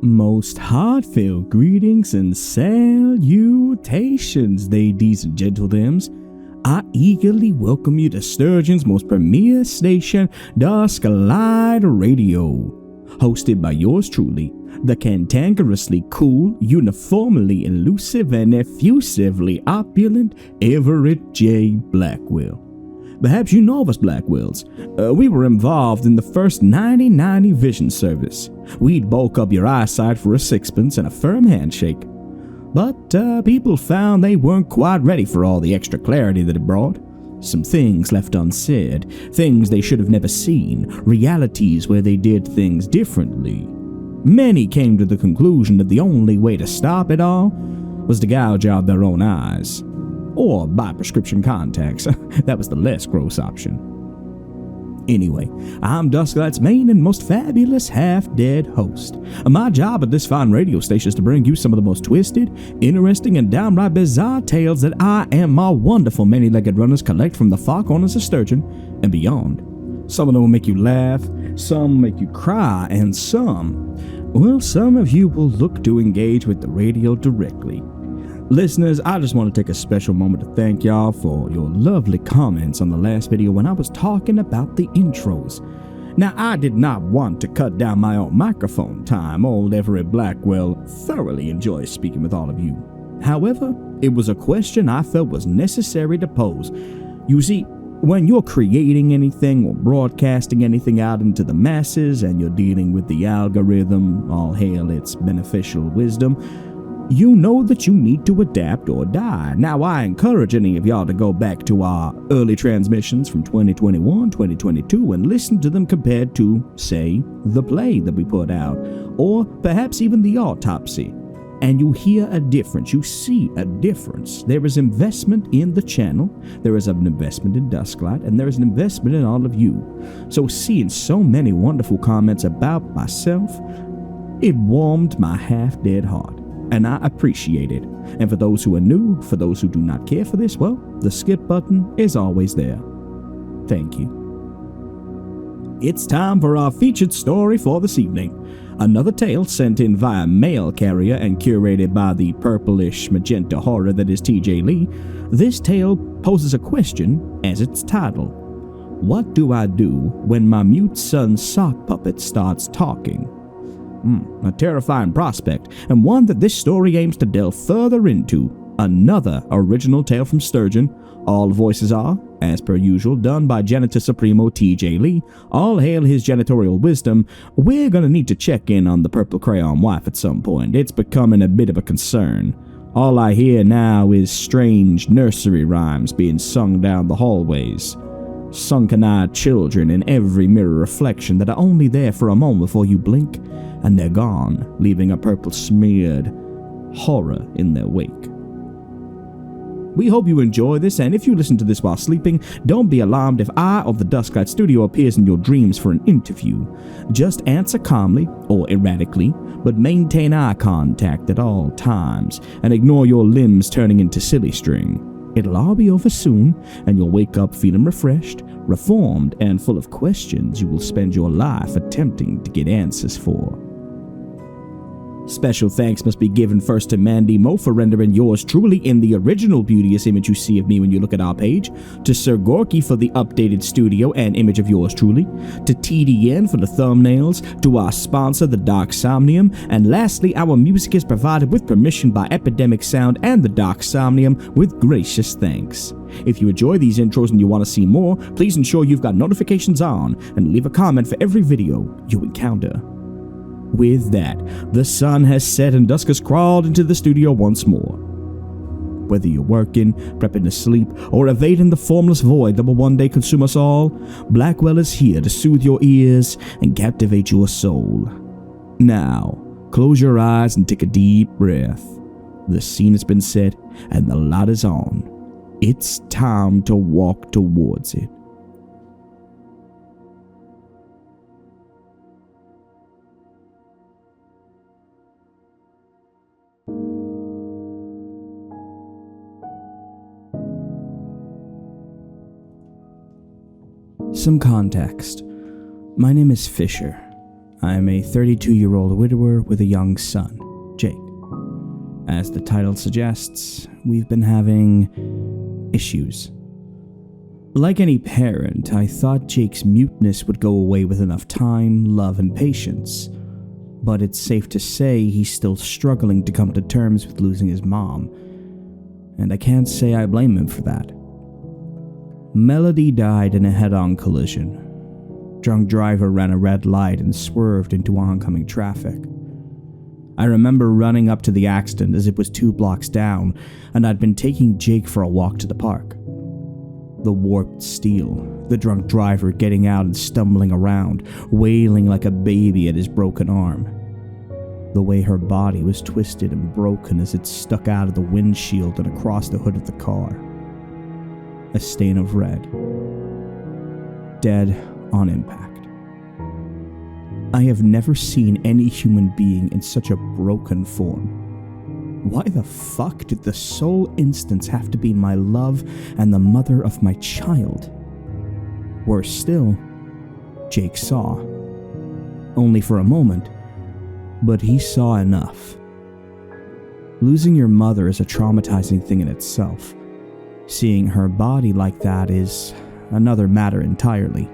Most heartfelt greetings and salutations, ladies and gentlethems. I eagerly welcome you to Sturgeon's most premier station, Dusklight Radio, hosted by yours truly, the cantankerously cool, uniformly elusive, and effusively opulent Everett J. Blackwell. Perhaps you know of us Blackwells. We were involved in the first 90/90 vision service. We'd bulk up your eyesight for a sixpence and a firm handshake. But people found they weren't quite ready for all the extra clarity that it brought. Some things left unsaid, things they should have never seen, realities where they did things differently. Many came to the conclusion that the only way to stop it all was to gouge out their own eyes. Or buy prescription contacts. That was the less gross option. Anyway, I'm Dusklight's main and most fabulous half-dead host. My job at this fine radio station is to bring you some of the most twisted, interesting, and downright bizarre tales that I and my wonderful many-legged runners collect from the far corners of Sturgeon and beyond. Some of them will make you laugh, some make you cry, and some of you will look to engage with the radio directly. Listeners, I just want to take a special moment to thank y'all for your lovely comments on the last video when I was talking about the intros. Now, I did not want to cut down my own microphone time. Old Everett Blackwell thoroughly enjoys speaking with all of you. However, it was a question I felt was necessary to pose. You see, when you're creating anything or broadcasting anything out into the masses and you're dealing with the algorithm, all hail its beneficial wisdom, you know that you need to adapt or die. Now, I encourage any of y'all to go back to our early transmissions from 2021, 2022 and listen to them compared to, say, the play that we put out, or perhaps even the autopsy. And you hear a difference, you see a difference. There is investment in the channel, there is an investment in Dusklight, and there is an investment in all of you. So seeing so many wonderful comments about myself, it warmed my half-dead heart. And I appreciate it. And for those who are new, for those who do not care for this, well, the skip button is always there. Thank you. It's time for our featured story for this evening. Another tale sent in via mail carrier and curated by the purplish magenta horror that is TJ Lee. This tale poses a question as its title. What do I do when my mute son's sock puppet starts talking? A terrifying prospect, and one that this story aims to delve further into. Another original tale from Sturgeon. All voices are, as per usual, done by Janitor Supremo TJ Lee. All hail his janitorial wisdom. We're gonna need to check in on the purple crayon wife at some point. It's becoming a bit of a concern. All I hear now is strange nursery rhymes being sung down the hallways. Sunken-eyed children in every mirror reflection that are only there for a moment before you blink, and they're gone, leaving a purple-smeared horror in their wake. We hope you enjoy this, and if you listen to this while sleeping, don't be alarmed if I or the Dusklight Studio appears in your dreams for an interview. Just answer calmly or erratically, but maintain eye contact at all times, and ignore your limbs turning into silly string. It'll all be over soon, and you'll wake up feeling refreshed, reformed, and full of questions you will spend your life attempting to get answers for. Special thanks must be given first to Mandy Mo for rendering yours truly in the original beauteous image you see of me when you look at our page, to Sir Gorky for the updated studio and image of yours truly, to TDN for the thumbnails, to our sponsor the Dark Somnium, and lastly our music is provided with permission by Epidemic Sound and the Dark Somnium with gracious thanks. If you enjoy these intros and you want to see more, please ensure you've got notifications on and leave a comment for every video you encounter. With that, the sun has set and dusk has crawled into the studio once more. Whether you're working, prepping to sleep, or evading the formless void that will one day consume us all, Blackwell is here to soothe your ears and captivate your soul. Now, close your eyes and take a deep breath. The scene has been set and the light is on. It's time to walk towards it. Some context. My name is Fisher. I am a 32-year-old widower with a young son, Jake. As the title suggests, we've been having issues. Like any parent, I thought Jake's muteness would go away with enough time, love, and patience. But it's safe to say he's still struggling to come to terms with losing his mom. And I can't say I blame him for that. Melody died in a head-on collision. Drunk driver ran a red light and swerved into oncoming traffic. I remember running up to the accident as it was 2 blocks down, and I'd been taking Jake for a walk to the park. The warped steel, the drunk driver getting out and stumbling around, wailing like a baby at his broken arm. The way her body was twisted and broken as it stuck out of the windshield and across the hood of the car. A stain of red. Dead on impact. I have never seen any human being in such a broken form. Why the fuck did the sole instance have to be my love and the mother of my child? Worse still, Jake saw. Only for a moment, but he saw enough. Losing your mother is a traumatizing thing in itself. Seeing her body like that is another matter entirely.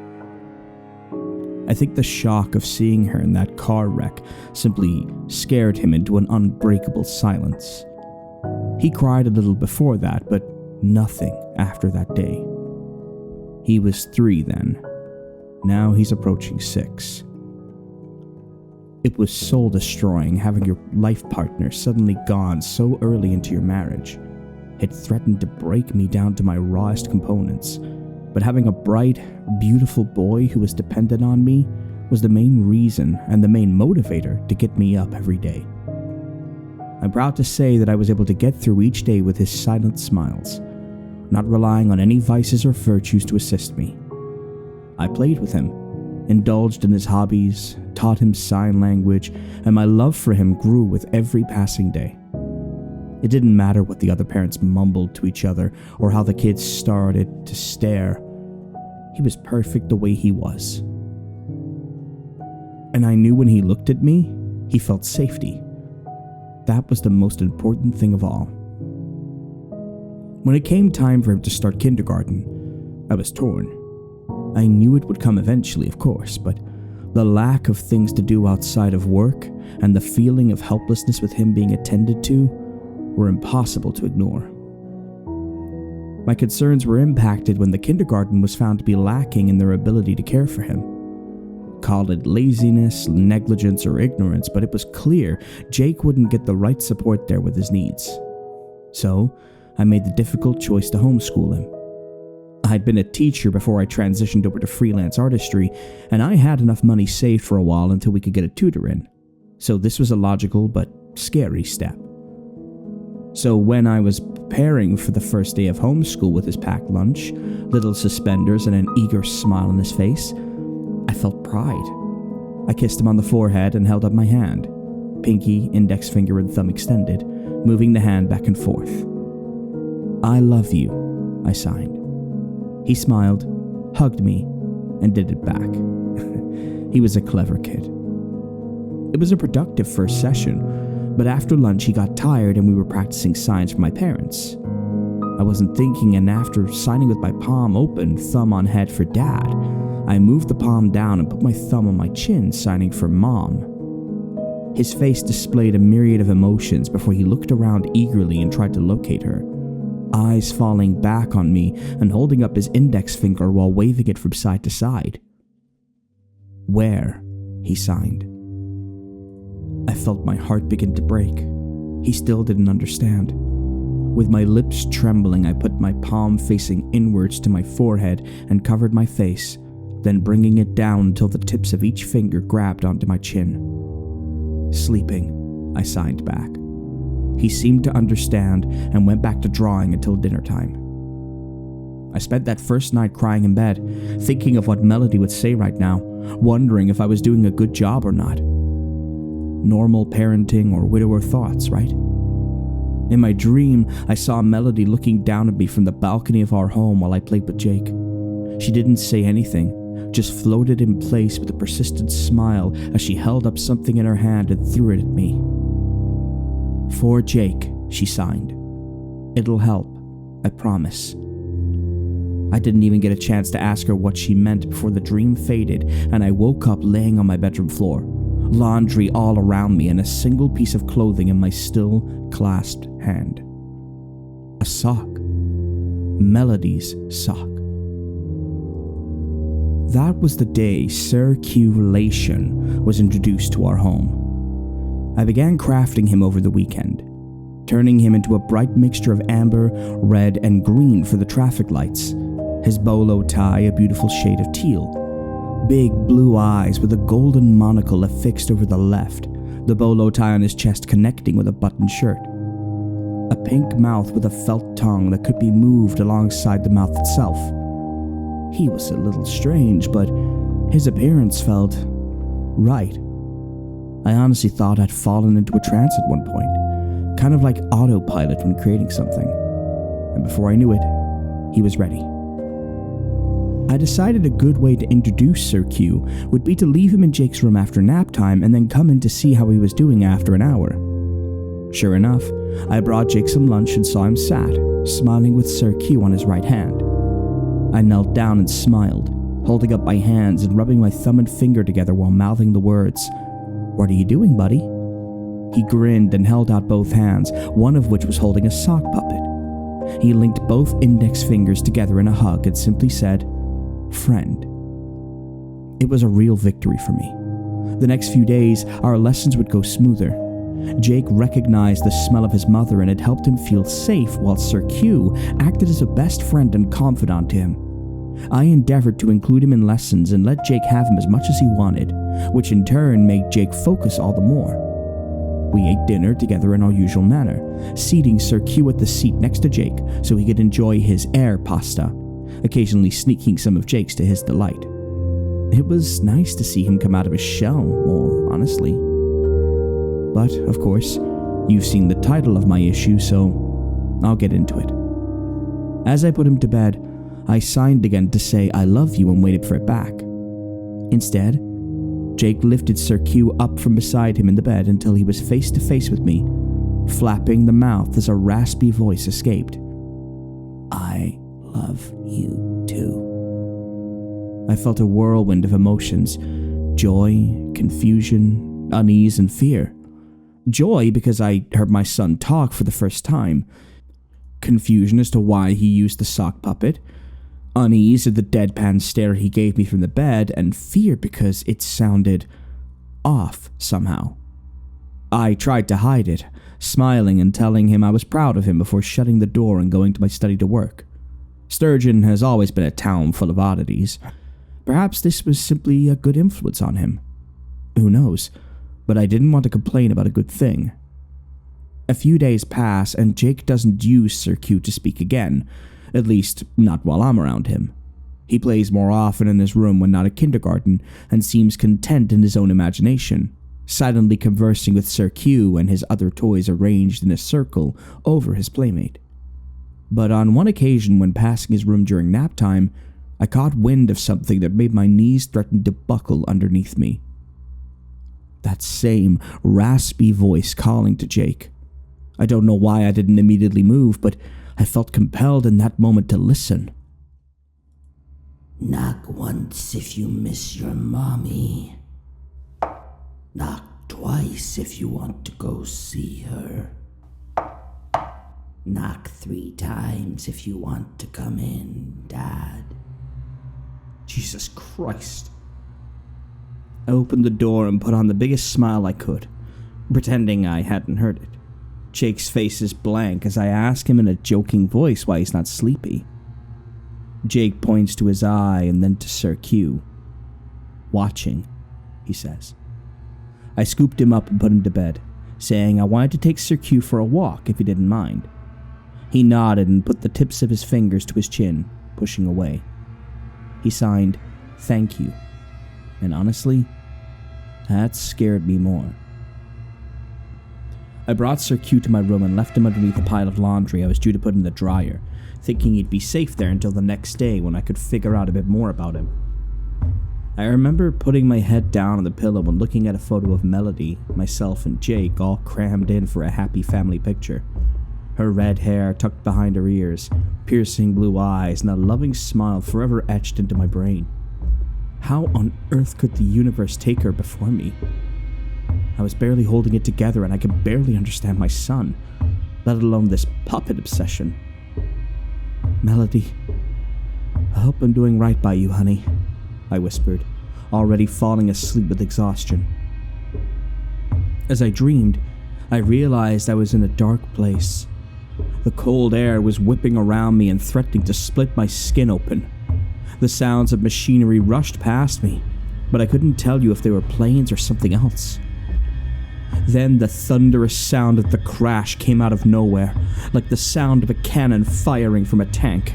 I think the shock of seeing her in that car wreck simply scared him into an unbreakable silence. He cried a little before that, but nothing after that day. He was 3 then. Now he's approaching 6. It was soul-destroying having your life partner suddenly gone so early into your marriage. It threatened to break me down to my rawest components. But having a bright, beautiful boy who was dependent on me was the main reason and the main motivator to get me up every day. I'm proud to say that I was able to get through each day with his silent smiles, not relying on any vices or virtues to assist me. I played with him, indulged in his hobbies, taught him sign language, and my love for him grew with every passing day. It didn't matter what the other parents mumbled to each other or how the kids started to stare. He was perfect the way he was. And I knew when he looked at me, he felt safety. That was the most important thing of all. When it came time for him to start kindergarten, I was torn. I knew it would come eventually, of course, but the lack of things to do outside of work and the feeling of helplessness with him being attended to were impossible to ignore. My concerns were impacted when the kindergarten was found to be lacking in their ability to care for him. Call it laziness, negligence, or ignorance, but it was clear Jake wouldn't get the right support there with his needs. So, I made the difficult choice to homeschool him. I'd been a teacher before I transitioned over to freelance artistry, and I had enough money saved for a while until we could get a tutor in. So this was a logical but scary step. So when I was preparing for the first day of homeschool with his packed lunch, little suspenders, and an eager smile on his face, I felt pride. I kissed him on the forehead and held up my hand, pinky, index finger, and thumb extended, moving the hand back and forth. "I love you," I signed. He smiled, hugged me, and did it back. He was a clever kid. It was a productive first session, but after lunch he got tired and we were practicing signs for my parents. I wasn't thinking, and after signing with my palm open, thumb on head for Dad, I moved the palm down and put my thumb on my chin, signing for Mom. His face displayed a myriad of emotions before he looked around eagerly and tried to locate her, eyes falling back on me and holding up his index finger while waving it from side to side. "Where?" he signed. I felt my heart begin to break. He still didn't understand. With my lips trembling, I put my palm facing inwards to my forehead and covered my face, then bringing it down until the tips of each finger grabbed onto my chin. "Sleeping," I signed back. He seemed to understand and went back to drawing until dinner time. I spent that first night crying in bed, thinking of what Melody would say right now, wondering if I was doing a good job or not. Normal parenting or widower thoughts, right? In my dream, I saw Melody looking down at me from the balcony of our home while I played with Jake. She didn't say anything, just floated in place with a persistent smile as she held up something in her hand and threw it at me. "For Jake," she signed. "It'll help, I promise." I didn't even get a chance to ask her what she meant before the dream faded and I woke up laying on my bedroom floor, laundry all around me and a single piece of clothing in my still clasped hand. A sock. Melody's sock. That was the day circulation was introduced to our home. I began crafting him over the weekend, turning him into a bright mixture of amber, red, and green for the traffic lights, his bolo tie a beautiful shade of teal, big blue eyes with a golden monocle affixed over the left, the bolo tie on his chest connecting with a buttoned shirt, a pink mouth with a felt tongue that could be moved alongside the mouth itself. He was a little strange, but his appearance felt right. I honestly thought I'd fallen into a trance at one point, kind of like autopilot when creating something. And before I knew it, he was ready. I decided a good way to introduce Sir Q would be to leave him in Jake's room after nap time and then come in to see how he was doing after an hour. Sure enough, I brought Jake some lunch and saw him sat, smiling with Sir Q on his right hand. I knelt down and smiled, holding up my hands and rubbing my thumb and finger together while mouthing the words, "What are you doing, buddy?" He grinned and held out both hands, one of which was holding a sock puppet. He linked both index fingers together in a hug and simply said, "Friend." It was a real victory for me. The next few days, our lessons would go smoother. Jake recognized the smell of his mother and it helped him feel safe, while Sir Q acted as a best friend and confidant to him. I endeavored to include him in lessons and let Jake have him as much as he wanted, which in turn made Jake focus all the more. We ate dinner together in our usual manner, seating Sir Q at the seat next to Jake so he could enjoy his air pasta, occasionally sneaking some of Jake's to his delight. It was nice to see him come out of his shell, more honestly. But, of course, you've seen the title of my issue, so I'll get into it. As I put him to bed, I signed again to say I love you and waited for it back. Instead, Jake lifted Sir Q up from beside him in the bed until he was face to face with me, flapping the mouth as a raspy voice escaped. "I love you too." I felt a whirlwind of emotions, joy, confusion, unease, and fear. Joy because I heard my son talk for the first time. Confusion as to why he used the sock puppet. Unease at the deadpan stare he gave me from the bed, and fear because it sounded off somehow. I tried to hide it, smiling and telling him I was proud of him before shutting the door and going to my study to work. Sturgeon has always been a town full of oddities. Perhaps this was simply a good influence on him. Who knows? But I didn't want to complain about a good thing. A few days pass and Jake doesn't use Sir Q to speak again, at least not while I'm around him. He plays more often in his room when not at kindergarten and seems content in his own imagination, silently conversing with Sir Q and his other toys arranged in a circle over his playmate. But on one occasion when passing his room during nap time, I caught wind of something that made my knees threaten to buckle underneath me. That same raspy voice calling to Jake. I don't know why I didn't immediately move, but I felt compelled in that moment to listen. "Knock once if you miss your mommy. Knock twice if you want to go see her. Knock 3 times if you want to come in, Dad." Jesus Christ. I opened the door and put on the biggest smile I could, pretending I hadn't heard it. Jake's face is blank as I ask him in a joking voice why he's not sleepy. Jake points to his eye and then to Sir Q. "Watching," he says. I scooped him up and put him to bed, saying I wanted to take Sir Q for a walk if he didn't mind. He nodded and put the tips of his fingers to his chin, pushing away. He signed, "Thank you." And honestly, that scared me more. I brought Sir Q to my room and left him underneath a pile of laundry I was due to put in the dryer, thinking he'd be safe there until the next day when I could figure out a bit more about him. I remember putting my head down on the pillow and looking at a photo of Melody, myself, and Jake all crammed in for a happy family picture. Her red hair tucked behind her ears, piercing blue eyes, and a loving smile forever etched into my brain. How on earth could the universe take her before me? I was barely holding it together and I could barely understand my son, let alone this puppet obsession. "Melody, I hope I'm doing right by you, honey," I whispered, already falling asleep with exhaustion. As I dreamed, I realized I was in a dark place. The cold air was whipping around me and threatening to split my skin open. The sounds of machinery rushed past me, but I couldn't tell you if they were planes or something else. Then the thunderous sound of the crash came out of nowhere, like the sound of a cannon firing from a tank.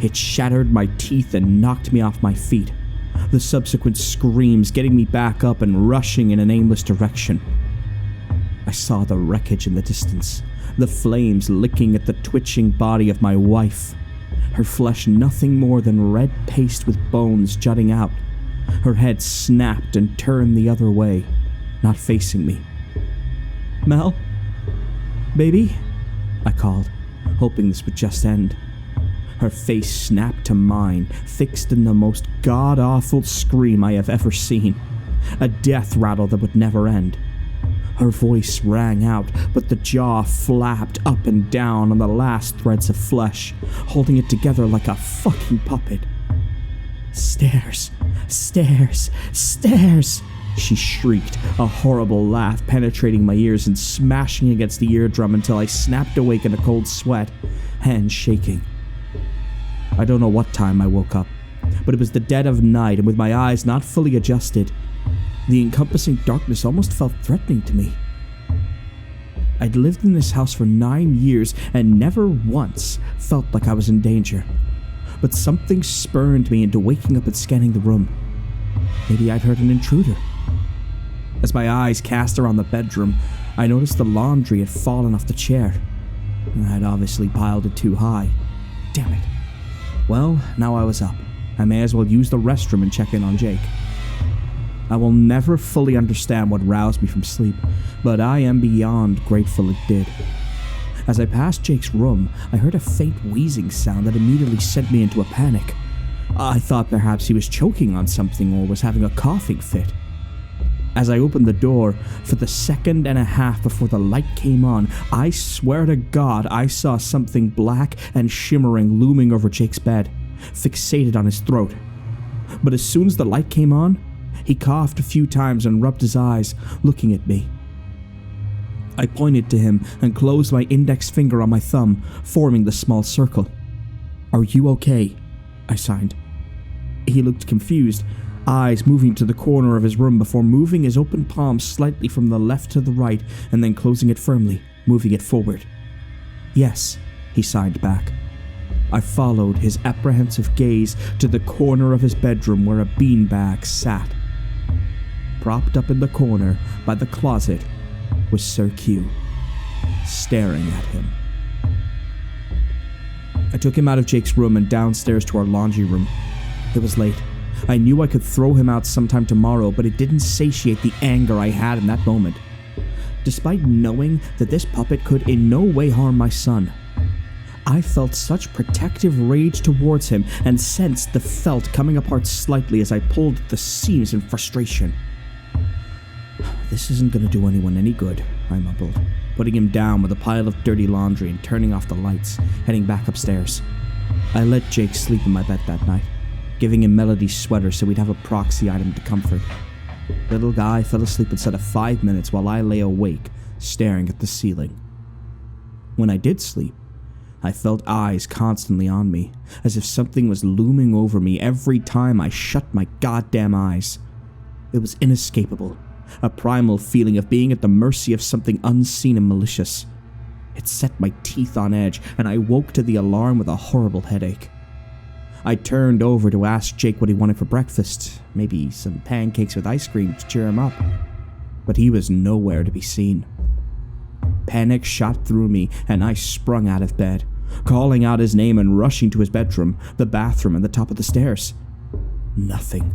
It shattered my teeth and knocked me off my feet, the subsequent screams getting me back up and rushing in an aimless direction. I saw the wreckage in the distance, the flames licking at the twitching body of my wife, her flesh nothing more than red paste with bones jutting out. Her head snapped and turned the other way, not facing me. "Mel? Baby?" I called, hoping this would just end. Her face snapped to mine, fixed in the most god-awful scream I have ever seen, a death rattle that would never end. Her voice rang out, but the jaw flapped up and down on the last threads of flesh, holding it together like a fucking puppet. "Stairs, stairs, stairs!" she shrieked, a horrible laugh penetrating my ears and smashing against the eardrum until I snapped awake in a cold sweat, hands shaking. I don't know what time I woke up, but it was the dead of night, and with my eyes not fully adjusted, the encompassing darkness almost felt threatening to me. I'd lived in this house for 9 years and never once felt like I was in danger, but something spurned me into waking up and scanning the room. Maybe I'd heard an intruder. As my eyes cast around the bedroom, I noticed the laundry had fallen off the chair. I'd obviously piled it too high. Damn it. Well, now I was up. I may as well use the restroom and check in on Jake. I will never fully understand what roused me from sleep, but I am beyond grateful it did. As I passed Jake's room, I heard a faint wheezing sound that immediately sent me into a panic. I thought perhaps he was choking on something or was having a coughing fit. As I opened the door, for the second and a half before the light came on, I swear to God I saw something black and shimmering looming over Jake's bed, fixated on his throat. But as soon as the light came on, he coughed a few times and rubbed his eyes, looking at me. I pointed to him and closed my index finger on my thumb, forming the small circle. "Are you okay?" I signed. He looked confused, eyes moving to the corner of his room before moving his open palm slightly from the left to the right and then closing it firmly, moving it forward. "Yes," he signed back. I followed his apprehensive gaze to the corner of his bedroom where a beanbag sat. Propped up in the corner by the closet was Sir Q, staring at him. I took him out of Jake's room and downstairs to our laundry room. It was late. I knew I could throw him out sometime tomorrow, but it didn't satiate the anger I had in that moment. Despite knowing that this puppet could in no way harm my son, I felt such protective rage towards him and sensed the felt coming apart slightly as I pulled at the seams in frustration. "This isn't going to do anyone any good," I mumbled, putting him down with a pile of dirty laundry and turning off the lights, heading back upstairs. I let Jake sleep in my bed that night, giving him Melody's sweater so we'd have a proxy item to comfort. Little guy fell asleep inside of 5 minutes while I lay awake, staring at the ceiling. When I did sleep, I felt eyes constantly on me, as if something was looming over me every time I shut my goddamn eyes. It was inescapable, a primal feeling of being at the mercy of something unseen and malicious. It set my teeth on edge, and I woke to the alarm with a horrible headache. I turned over to ask Jake what he wanted for breakfast, maybe some pancakes with ice cream to cheer him up, but he was nowhere to be seen. Panic shot through me, and I sprung out of bed, calling out his name and rushing to his bedroom, the bathroom, and the top of the stairs. Nothing.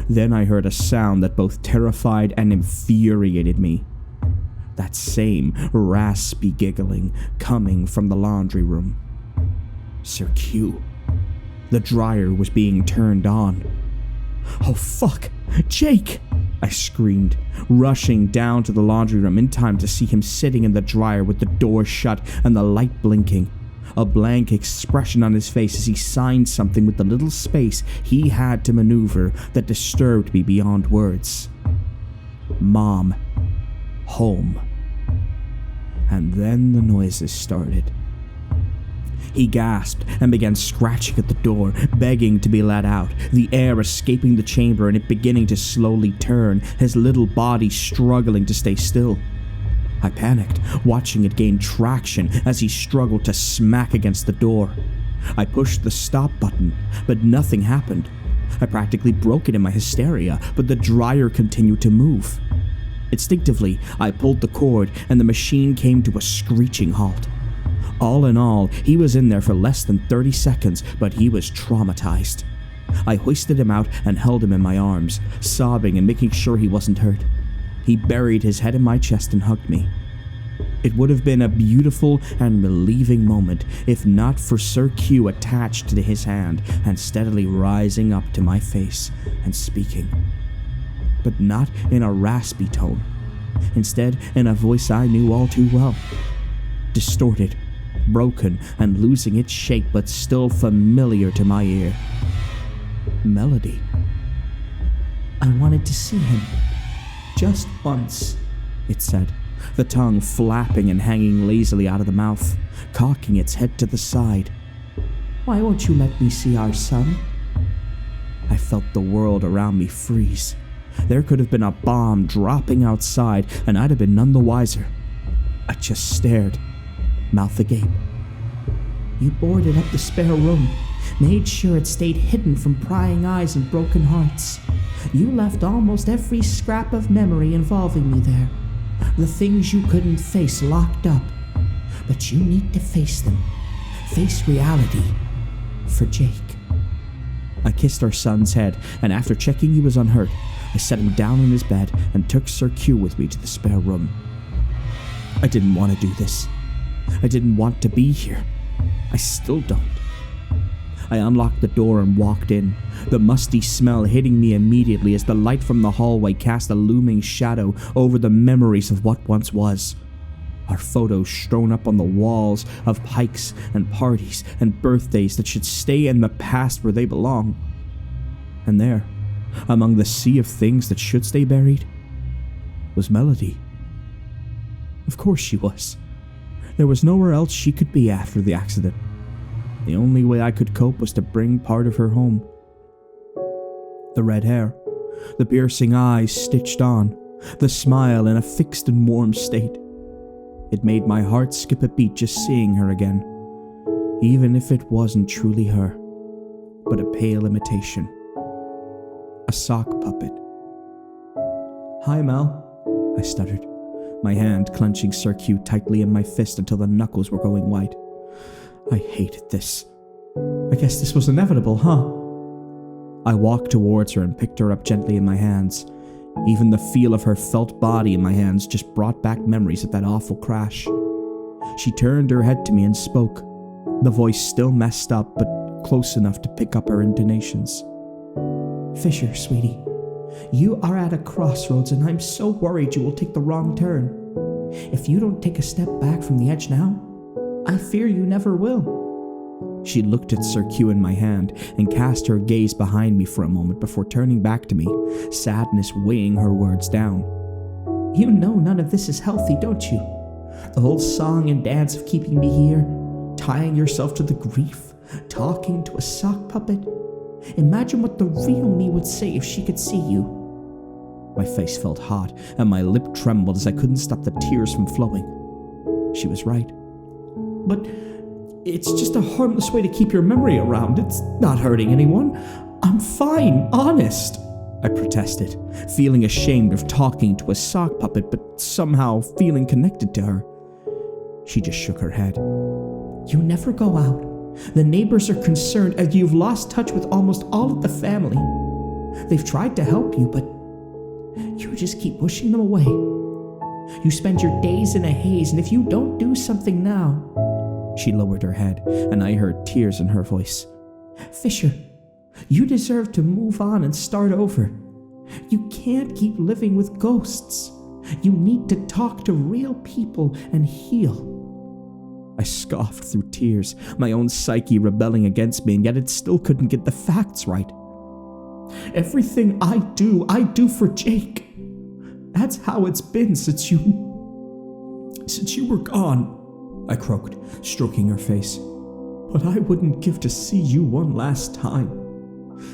Then I heard a sound that both terrified and infuriated me. That same raspy giggling coming from the laundry room. Sir Q. The dryer was being turned on. "Oh fuck! Jake!" I screamed, rushing down to the laundry room in time to see him sitting in the dryer with the door shut and the light blinking. A blank expression on his face as he signed something with the little space he had to maneuver that disturbed me beyond words. Mom. Home. And then the noises started. He gasped and began scratching at the door, begging to be let out, the air escaping the chamber and it beginning to slowly turn, his little body struggling to stay still. I panicked, watching it gain traction as he struggled to smack against the door. I pushed the stop button, but nothing happened. I practically broke it in my hysteria, but the dryer continued to move. Instinctively, I pulled the cord and the machine came to a screeching halt. All in all, he was in there for less than 30 seconds, but he was traumatized. I hoisted him out and held him in my arms, sobbing and making sure he wasn't hurt. He buried his head in my chest and hugged me. It would have been a beautiful and relieving moment if not for Sir Q attached to his hand and steadily rising up to my face and speaking. But not in a raspy tone. Instead, in a voice I knew all too well. Distorted, broken, and losing its shape but still familiar to my ear. Melody. "I wanted to see him. Just once," it said, the tongue flapping and hanging lazily out of the mouth, cocking its head to the side. "Why won't you let me see our son?" I felt the world around me freeze. There could have been a bomb dropping outside and I'd have been none the wiser. I just stared, mouth agape. "You boarded up the spare room, made sure it stayed hidden from prying eyes and broken hearts. You left almost every scrap of memory involving me there. The things you couldn't face locked up. But you need to face them. Face reality. For Jake." I kissed our son's head, and after checking he was unhurt, I set him down in his bed and took Sir Q with me to the spare room. I didn't want to do this. I didn't want to be here. I still don't. I unlocked the door and walked in, the musty smell hitting me immediately as the light from the hallway cast a looming shadow over the memories of what once was. Our photos strewn up on the walls of hikes and parties and birthdays that should stay in the past where they belong. And there, among the sea of things that should stay buried, was Melody. Of course she was. There was nowhere else she could be after the accident. The only way I could cope was to bring part of her home. The red hair, the piercing eyes stitched on, the smile in a fixed and warm state. It made my heart skip a beat just seeing her again, even if it wasn't truly her, but a pale imitation. A sock puppet. "Hi, Mel," I stuttered, my hand clenching Sir Q tightly in my fist until the knuckles were going white. I hated this. I guess this was inevitable, huh? I walked towards her and picked her up gently in my hands. Even the feel of her felt body in my hands just brought back memories of that awful crash. She turned her head to me and spoke, the voice still messed up but close enough to pick up her intonations. "Fisher, sweetie, you are at a crossroads and I'm so worried you will take the wrong turn. If you don't take a step back from the edge now, I fear you never will." She looked at Sir Q in my hand and cast her gaze behind me for a moment before turning back to me, sadness weighing her words down. "You know none of this is healthy, don't you? The whole song and dance of keeping me here, tying yourself to the grief, talking to a sock puppet. Imagine what the real me would say if she could see you." My face felt hot and my lip trembled as I couldn't stop the tears from flowing. She was right. "But it's just a harmless way to keep your memory around. It's not hurting anyone. I'm fine, honest," I protested, feeling ashamed of talking to a sock puppet but somehow feeling connected to her. She just shook her head. "You never go out. The neighbors are concerned as you've lost touch with almost all of the family. They've tried to help you, but you just keep pushing them away. You spend your days in a haze, and if you don't do something now... She lowered her head, and I heard tears in her voice. Fisher, you deserve to move on and start over. You can't keep living with ghosts. You need to talk to real people and heal. I scoffed through tears, my own psyche rebelling against me, and yet it still couldn't get the facts right. Everything I do for Jake. That's how it's been since you were gone, I croaked, stroking her face. But I wouldn't give to see you one last time.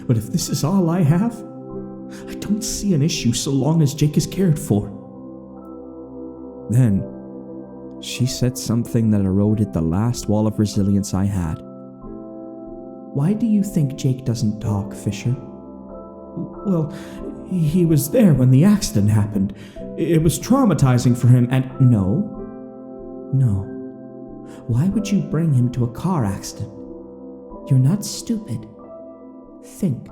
But if this is all I have, I don't see an issue so long as Jake is cared for. Then, she said something that eroded the last wall of resilience I had. Why do you think Jake doesn't talk, Fisher? Well, he was there when the accident happened. It was traumatizing for him, and... No. Why would you bring him to a car accident? You're not stupid. Think.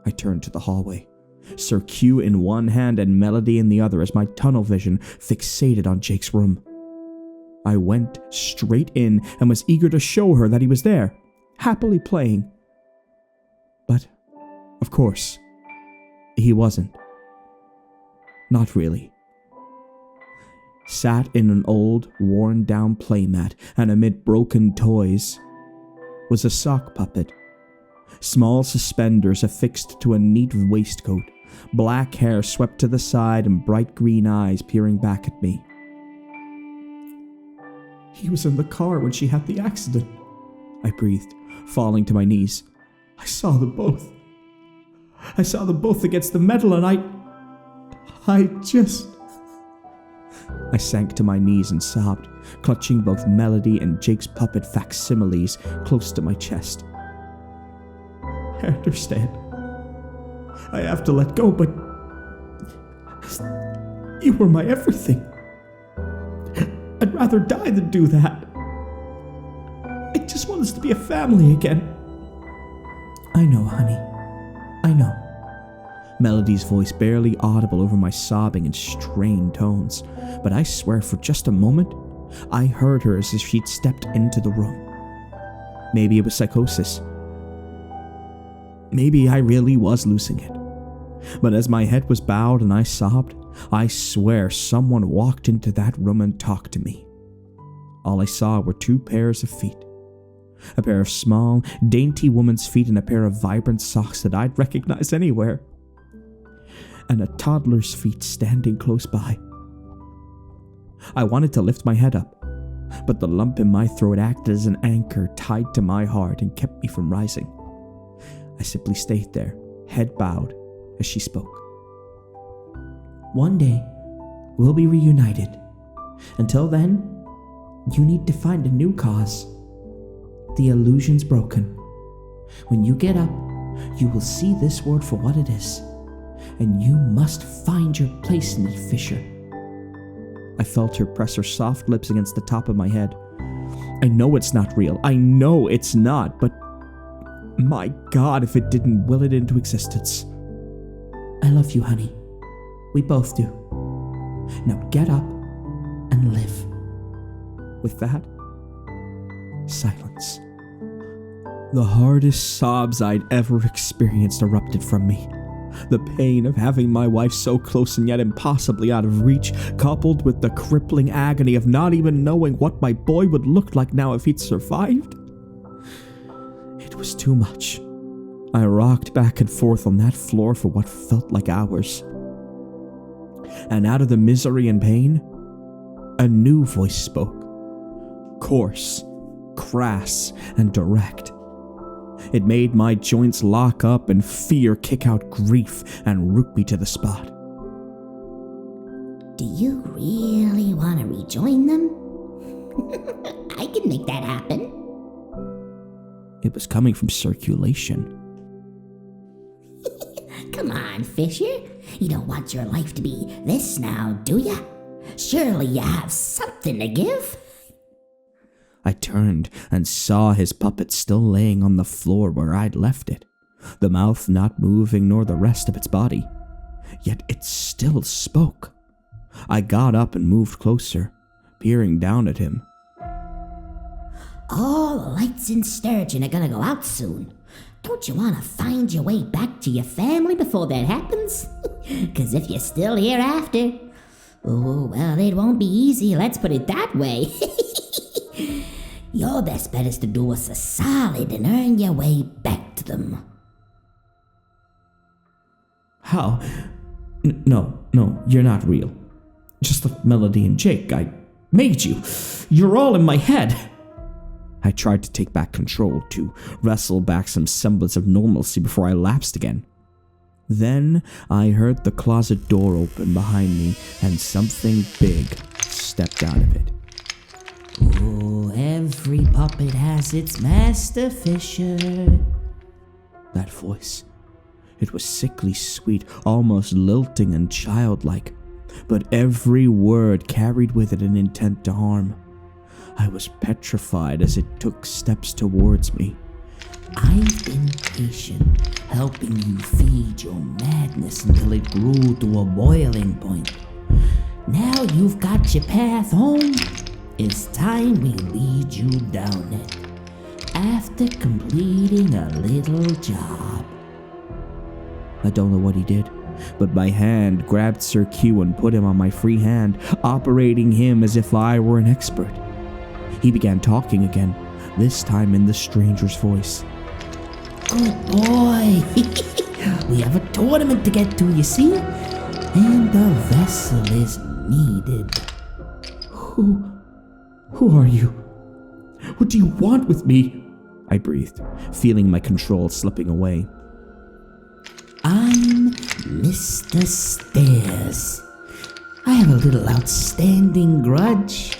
I turned to the hallway, Sir Q in one hand and Melody in the other as my tunnel vision fixated on Jake's room. I went straight in and was eager to show her that he was there, happily playing. But, of course, he wasn't. Not really. Sat in an old, worn-down playmat and amid broken toys was a sock puppet. Small suspenders affixed to a neat waistcoat, black hair swept to the side and bright green eyes peering back at me. He was in the car when she had the accident, I breathed, falling to my knees. I saw them both. I saw them both against the metal, and I sank to my knees and sobbed, clutching both Melody and Jake's puppet facsimiles close to my chest. I understand. I have to let go, but you were my everything. I'd rather die than do that. I just want us to be a family again. I know, honey. I know. Melody's voice barely audible over my sobbing and strained tones, but I swear for just a moment, I heard her as if she'd stepped into the room. Maybe it was psychosis. Maybe I really was losing it. But as my head was bowed and I sobbed, I swear someone walked into that room and talked to me. All I saw were two pairs of feet. A pair of small, dainty woman's feet and a pair of vibrant socks that I'd recognize anywhere. And a toddler's feet standing close by. I wanted to lift my head up, but the lump in my throat acted as an anchor tied to my heart and kept me from rising. I simply stayed there, head bowed, as she spoke. One day, we'll be reunited. Until then, you need to find a new cause. The illusion's broken. When you get up, you will see this world for what it is. And you must find your place in it, Fisher. I felt her press her soft lips against the top of my head. I know it's not real. I know it's not, but my God, if it didn't will it into existence. I love you, honey. We both do. Now get up and live. With that, silence. The hardest sobs I'd ever experienced erupted from me. The pain of having my wife so close and yet impossibly out of reach, coupled with the crippling agony of not even knowing what my boy would look like now if he'd survived. It was too much. I rocked back and forth on that floor for what felt like hours. And out of the misery and pain, a new voice spoke. Coarse, crass, and direct. It made my joints lock up and fear kick out grief and root me to the spot. Do you really want to rejoin them? I can make that happen. It was coming from circulation. Come on, Fisher. You don't want your life to be this now, do ya? Surely you have something to give. I turned and saw his puppet still laying on the floor where I'd left it, the mouth not moving nor the rest of its body. Yet it still spoke. I got up and moved closer, peering down at him. All the lights in Sturgeon are gonna go out soon. Don't you want to find your way back to your family before that happens? 'Cause if you're still here after, oh, well, it won't be easy, let's put it that way. Your best bet is to do us a solid and earn your way back to them. How? No, you're not real. Just the Melody and Jake. I made you. You're all in my head. I tried to take back control, to wrestle back some semblance of normalcy before I lapsed again. Then I heard the closet door open behind me and something big stepped out of it. Oh, every puppet has its master Fisher. That voice. It was sickly sweet, almost lilting and childlike, but every word carried with it an intent to harm. I was petrified as it took steps towards me. I've been patient, helping you feed your madness until it grew to a boiling point. Now you've got your path home. It's time we lead you down it. After completing a little job. I don't know what he did, but my hand grabbed Sir Q and put him on my free hand, operating him as if I were an expert. He began talking again, this time in the stranger's voice. Good boy. We have a tournament to get to, you see? And the vessel is needed. Who are you? What do you want with me? I breathed, feeling my control slipping away. I'm Mr. Stairs. I have a little outstanding grudge,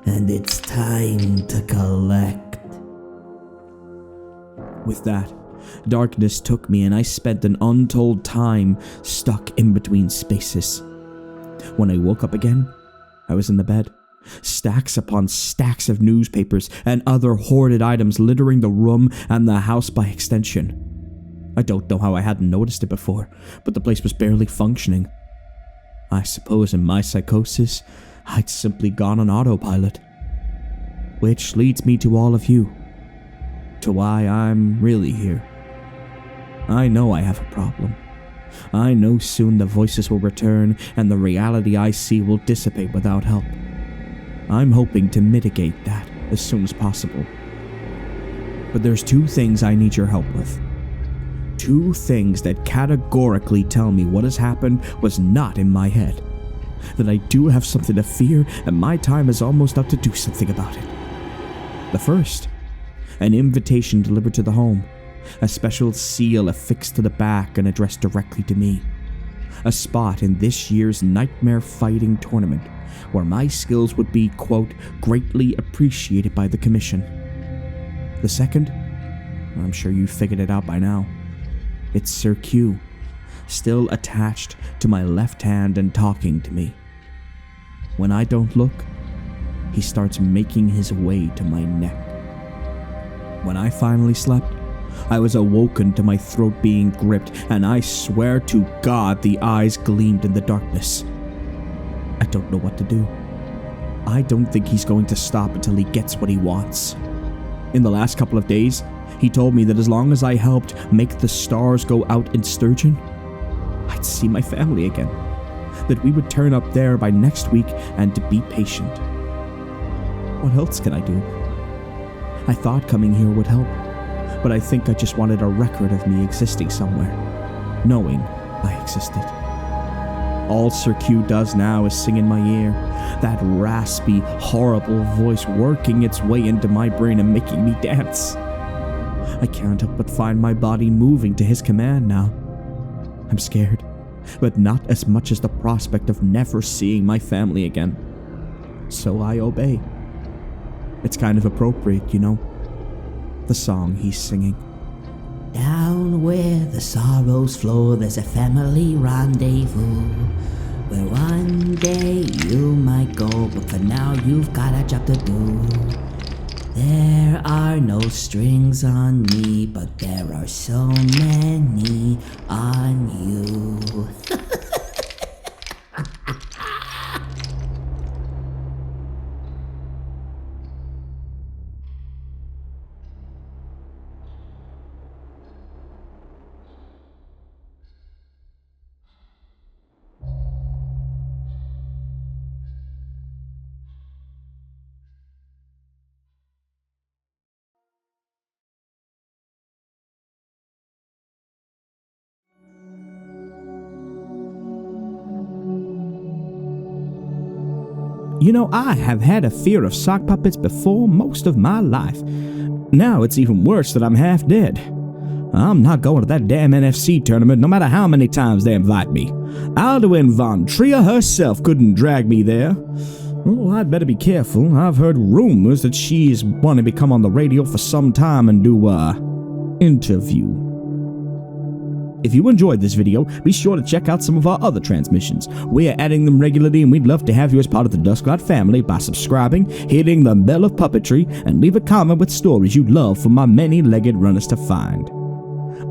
and it's time to collect. With that, darkness took me and I spent an untold time stuck in between spaces. When I woke up again, I was in the bed, stacks upon stacks of newspapers and other hoarded items littering the room and the house by extension. I don't know how I hadn't noticed it before, but the place was barely functioning. I suppose in my psychosis, I'd simply gone on autopilot. Which leads me to all of you, to why I'm really here. I know I have a problem. I know soon the voices will return and the reality I see will dissipate without help. I'm hoping to mitigate that as soon as possible. But there's two things I need your help with. Two things that categorically tell me what has happened was not in my head. That I do have something to fear and my time is almost up to do something about it. The first, an invitation delivered to the home. A special seal affixed to the back and addressed directly to me. A spot in this year's nightmare fighting tournament where my skills would be, quote, greatly appreciated by the commission. The second, I'm sure you figured it out by now. It's Sir Q, still attached to my left hand and talking to me. When I don't look, he starts making his way to my neck. When I finally slept, I was awoken to my throat being gripped, and I swear to God the eyes gleamed in the darkness. I don't know what to do. I don't think he's going to stop until he gets what he wants. In the last couple of days, he told me that as long as I helped make the stars go out in Sturgeon, I'd see my family again. That we would turn up there by next week and to be patient. What else can I do? I thought coming here would help, but I think I just wanted a record of me existing somewhere, knowing I existed. All Sir Q does now is sing in my ear, that raspy, horrible voice working its way into my brain and making me dance. I can't help but find my body moving to his command now. I'm scared, but not as much as the prospect of never seeing my family again. So I obey. It's kind of appropriate, you know, the song he's singing. Down where the sorrows flow, there's a family rendezvous, where one day you might go, but for now you've got a job to do. There are no strings on me, but there are so many on you. You know, I have had a fear of sock puppets before most of my life. Now it's even worse that I'm half dead. I'm not going to that damn NFC tournament no matter how many times they invite me. Alduin von Trier herself couldn't drag me there. Oh, I'd better be careful. I've heard rumors that she's wanting to come on the radio for some time and do a interview. If you enjoyed this video, be sure to check out some of our other transmissions. We are adding them regularly, and we'd love to have you as part of the Dusklight family by subscribing, hitting the bell of puppetry, and leave a comment with stories you'd love for my many-legged runners to find.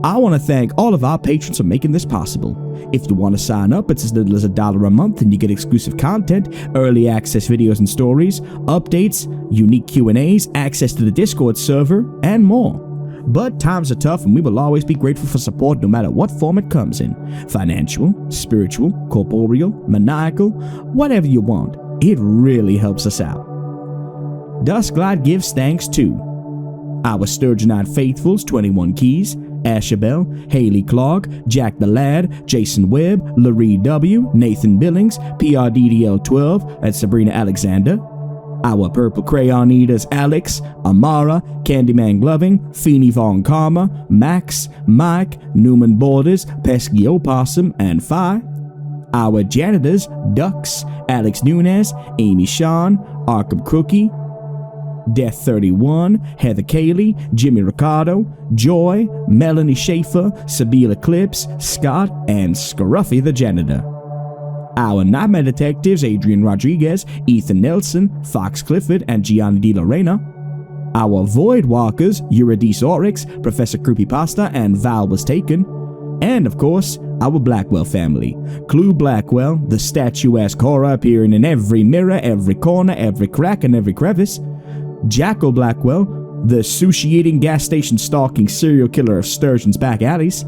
I want to thank all of our patrons for making this possible. If you want to sign up, it's as little as $1 a month, and you get exclusive content, early access videos and stories, updates, unique Q&As, access to the Discord server, and more. But times are tough, and we will always be grateful for support no matter what form it comes in. Financial, spiritual, corporeal, maniacal, whatever you want. It really helps us out. Dusklight gives thanks to our Sturgeonite faithfuls, 21 Keys, Ashabel, Haley Clark, Jack the Lad, Jason Webb, Laree W., Nathan Billings, PRDDL12, and Sabrina Alexander. Our Purple Crayon Eaters Alex, Amara, Candyman Gloving, Feeny Von Karma, Max, Mike, Newman Borders, Pesky Opossum, and Phi. Our janitors Ducks, Alex Nunez, Amy Sean, Arkham Crookie, Death 31, Heather Cayley, Jimmy Ricardo, Joy, Melanie Schaefer, Sabila Eclipse, Scott, and Scruffy the Janitor. Our Nightmare Detectives Adrian Rodriguez, Ethan Nelson, Fox Clifford, and Gianni Di Lorena. Our Void Walkers Eurydice Oryx, Professor Creepypasta, and Val Was Taken. And of course, our Blackwell family. Clue Blackwell, the statuesque horror appearing in every mirror, every corner, every crack, and every crevice. Jackal Blackwell, the sushi-eating, gas station stalking serial killer of Sturgeon's back alleys.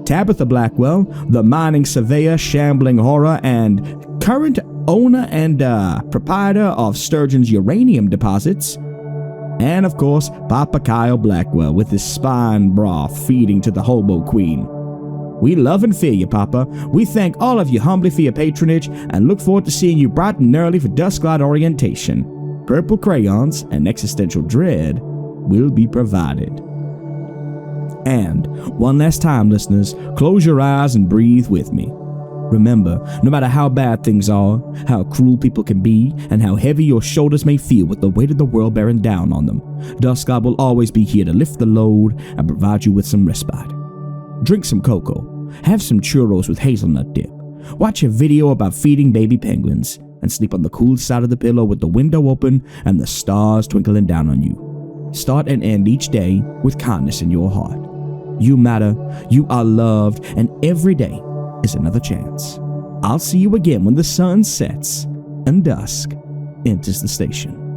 Tabitha Blackwell, the mining surveyor, shambling horror, and current owner and proprietor of Sturgeon's uranium deposits. And of course, Papa Kyle Blackwell with his spine broth feeding to the hobo queen. We love and fear you, Papa. We thank all of you humbly for your patronage and look forward to seeing you bright and early for Dusklight orientation. Purple crayons and existential dread will be provided. And one last time, listeners, close your eyes and breathe with me. Remember, no matter how bad things are, how cruel people can be, and how heavy your shoulders may feel with the weight of the world bearing down on them, Dusklight will always be here to lift the load and provide you with some respite. Drink some cocoa, have some churros with hazelnut dip, watch a video about feeding baby penguins, and sleep on the cool side of the pillow with the window open and the stars twinkling down on you. Start and end each day with kindness in your heart. You matter, you are loved, and every day is another chance. I'll see you again when the sun sets and dusk enters the station.